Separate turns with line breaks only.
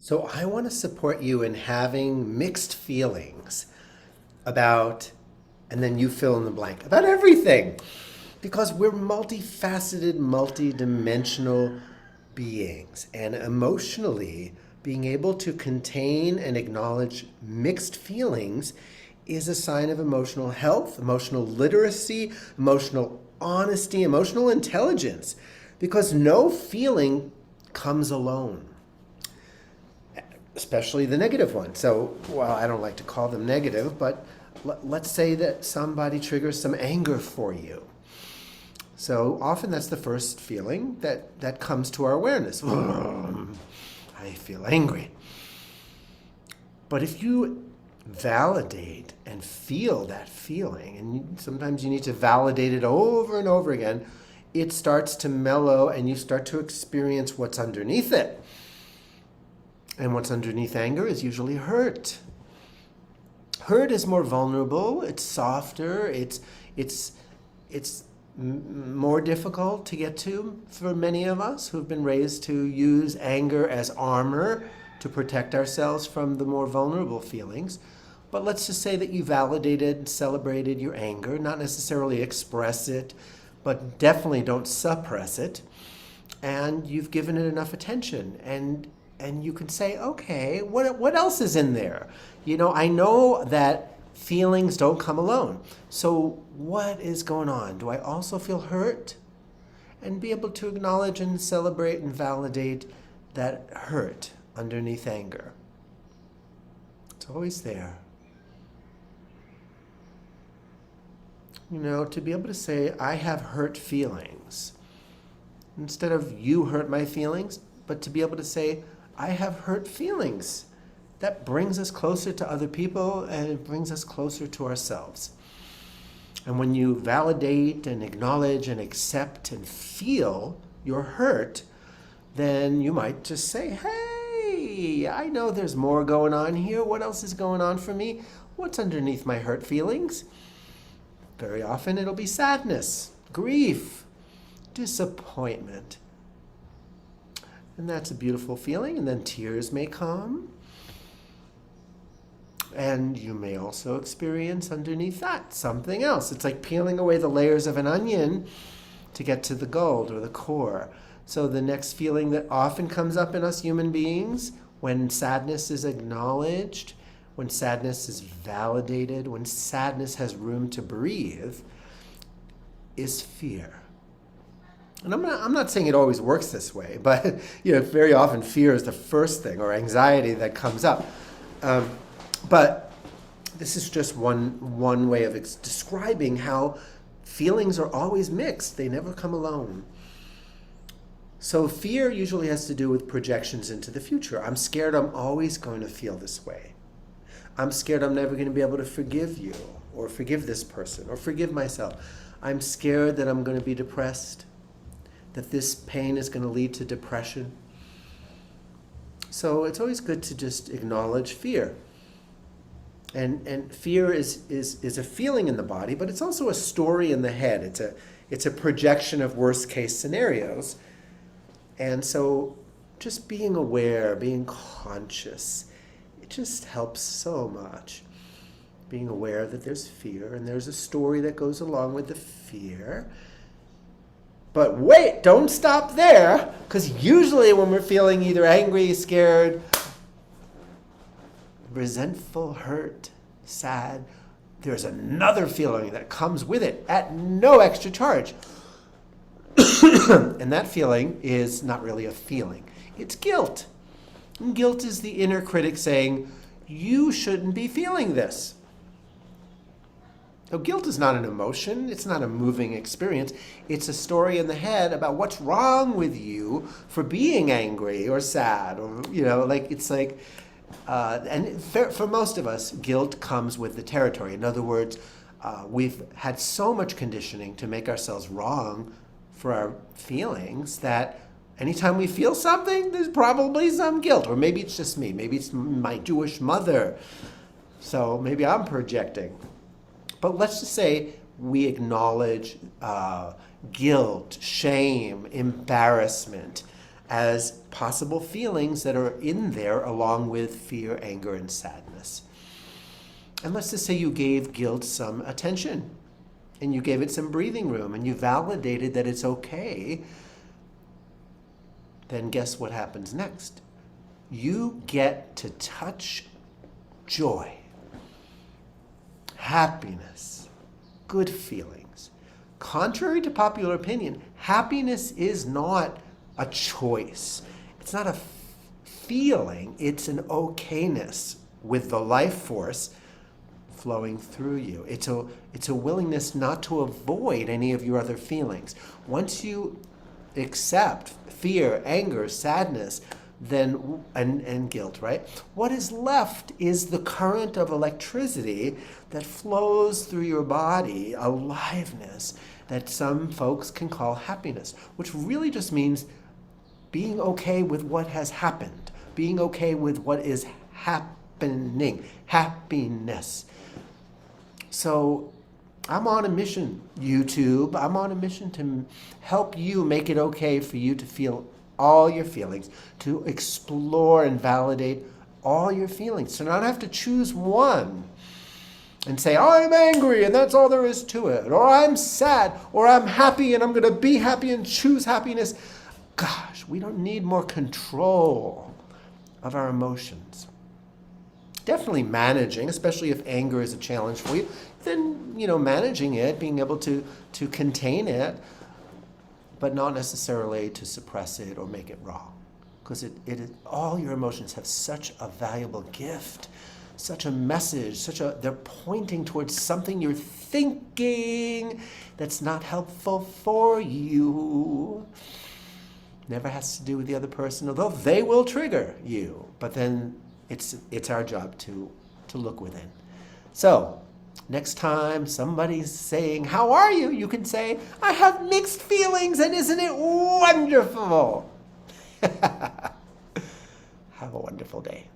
So I want to support you in having mixed feelings about, and then you fill in the blank, about everything. Because we're multifaceted, multidimensional beings. And emotionally, being able to contain and acknowledge mixed feelings is a sign of emotional health, emotional literacy, emotional honesty, emotional intelligence. Because no feeling comes alone, especially the negative one. So, well, I don't like to call them negative, but let's say that somebody triggers some anger for you. So often that's the first feeling that comes to our awareness. I feel angry. But if you validate and feel that feeling, and sometimes you need to validate it over and over again, it starts to mellow and you start to experience what's underneath it. And what's underneath anger is usually hurt. Hurt is more vulnerable, it's softer, it's more difficult to get to for many of us who've been raised to use anger as armor to protect ourselves from the more vulnerable feelings. But let's just say that you validated, celebrated your anger, not necessarily express it, but definitely don't suppress it. And you've given it enough attention. And you can say, okay, what else is in there? I know that feelings don't come alone. So what is going on? Do I also feel hurt? And be able to acknowledge and celebrate and validate that hurt underneath anger. It's always there. To be able to say, I have hurt feelings. Instead of you hurt my feelings, but to be able to say, I have hurt feelings. That brings us closer to other people and it brings us closer to ourselves. And when you validate and acknowledge and accept and feel your hurt, then you might just say, hey, I know there's more going on here. What else is going on for me? What's underneath my hurt feelings? Very often it'll be sadness, grief, disappointment. And that's a beautiful feeling. And then tears may come. And you may also experience underneath that something else. It's like peeling away the layers of an onion to get to the gold or the core. So the next feeling that often comes up in us human beings, when sadness is acknowledged, when sadness is validated, when sadness has room to breathe, is fear. And I'm not saying it always works this way, but very often fear is the first thing, or anxiety that comes up. But this is just one way of describing how feelings are always mixed. They never come alone. So fear usually has to do with projections into the future. I'm scared I'm always going to feel this way. I'm scared I'm never going to be able to forgive you, or forgive this person, or forgive myself. I'm scared that I'm going to be depressed, that this pain is going to lead to depression. So it's always good to just acknowledge fear. And fear is a feeling in the body, but it's also a story in the head. It's a projection of worst case scenarios. And so just being aware, being conscious, it just helps so much. Being aware that there's fear and there's a story that goes along with the fear. But wait, don't stop there, because usually when we're feeling either angry, scared, resentful, hurt, sad, there's another feeling that comes with it at no extra charge. And that feeling is not really a feeling. It's guilt. And guilt is the inner critic saying, you shouldn't be feeling this. So guilt is not an emotion. It's not a moving experience. It's a story in the head about what's wrong with you for being angry or sad. Or, and for most of us, guilt comes with the territory. In other words, we've had so much conditioning to make ourselves wrong for our feelings that anytime we feel something, there's probably some guilt. Or maybe it's just me. Maybe it's my Jewish mother. So maybe I'm projecting. But let's just say we acknowledge guilt, shame, embarrassment, as possible feelings that are in there along with fear, anger, and sadness. And let's just say you gave guilt some attention and you gave it some breathing room and you validated that it's okay. Then guess what happens next? You get to touch joy, happiness, good feelings. Contrary to popular opinion, happiness is not a choice. It's not a feeling. It's an okayness with the life force flowing through you. It's a willingness not to avoid any of your other feelings. Once you accept fear, anger, sadness, then and guilt, right? What is left is the current of electricity that flows through your body, aliveness that some folks can call happiness, which really just means being okay with what has happened, being okay with what is happening, happiness. So I'm on a mission, YouTube. I'm on a mission to help you make it okay for you to feel all your feelings, to explore and validate all your feelings, to not have to choose one and say, I'm angry and that's all there is to it, or I'm sad, or I'm happy and I'm going to be happy and choose happiness. Gosh, we don't need more control of our emotions. Definitely managing, especially if anger is a challenge for you, then, managing it, being able to contain it, but not necessarily to suppress it or make it wrong. Because all your emotions have such a valuable gift, such a message, they're pointing towards something you're thinking that's not helpful for you. Never has to do with the other person, although they will trigger you. But then it's our job to look within. So next time somebody's saying, how are you? You can say, I have mixed feelings and isn't it wonderful? Have a wonderful day.